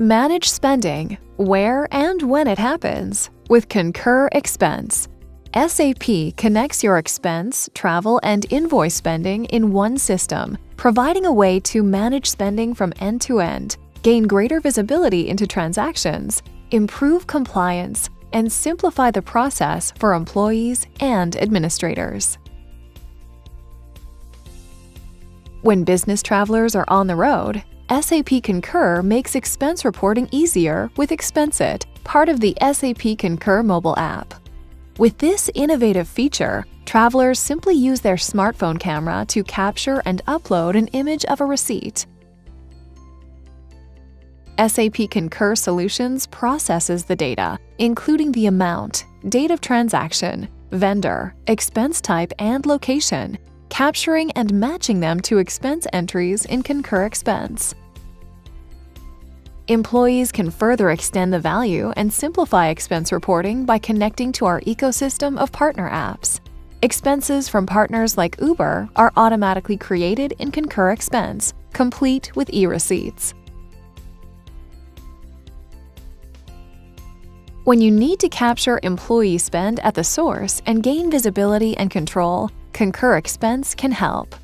Manage spending where and when it happens with Concur Expense. SAP connects your expense, travel, and invoice spending in one system, providing a way to manage spending from end to end, gain greater visibility into transactions, improve compliance, and simplify the process for employees and administrators. When business travelers are on the road, SAP Concur makes expense reporting easier with EXPENSEIT, part of the SAP Concur mobile app. With this innovative feature, travelers simply use their smartphone camera to capture and upload an image of a receipt. SAP Concur Solutions processes the data, including the amount, date of transaction, vendor, expense type, and location, capturing and matching them to expense entries in Concur Expense. Employees can further extend the value and simplify expense reporting by connecting to our ecosystem of partner apps. Expenses from partners like Uber are automatically created in Concur Expense, complete with e-receipts. When you need to capture employee spend at the source and gain visibility and control, Concur Expense can help.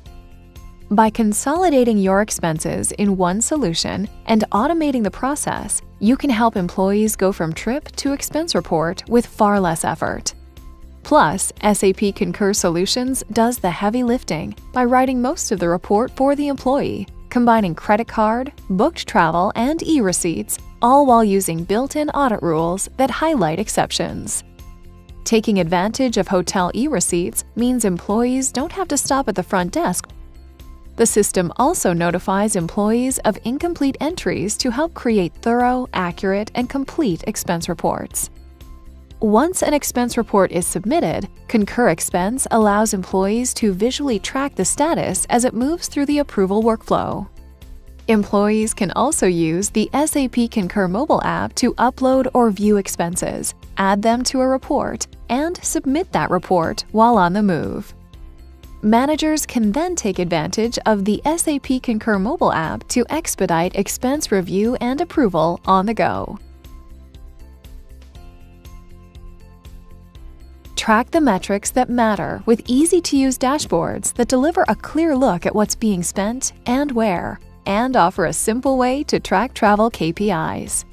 By consolidating your expenses in one solution and automating the process, you can help employees go from trip to expense report with far less effort. Plus, SAP Concur Solutions does the heavy lifting by writing most of the report for the employee, combining credit card, booked travel, and e-receipts, all while using built-in audit rules that highlight exceptions. Taking advantage of hotel e-receipts means employees don't have to stop at the front desk. The system also notifies employees of incomplete entries to help create thorough, accurate, and complete expense reports. Once an expense report is submitted, Concur Expense allows employees to visually track the status as it moves through the approval workflow. Employees can also use the SAP Concur mobile app to upload or view expenses, add them to a report, and submit that report while on the move. Managers can then take advantage of the SAP Concur mobile app to expedite expense review and approval on the go. Track the metrics that matter with easy-to-use dashboards that deliver a clear look at what's being spent and where, and offer a simple way to track travel KPIs.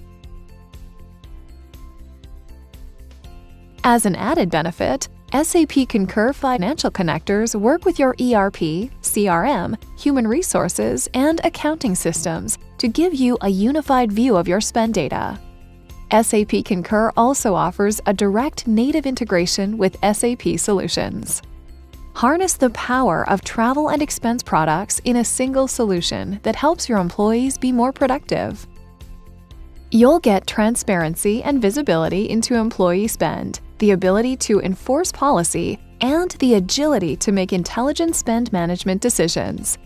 As an added benefit, SAP Concur financial connectors work with your ERP, CRM, human resources, and accounting systems to give you a unified view of your spend data. SAP Concur also offers a direct native integration with SAP solutions. Harness the power of travel and expense products in a single solution that helps your employees be more productive. You'll get transparency and visibility into employee spend, the ability to enforce policy, and the agility to make intelligent spend management decisions.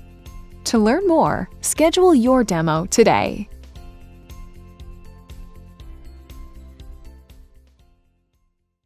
To learn more, schedule your demo today.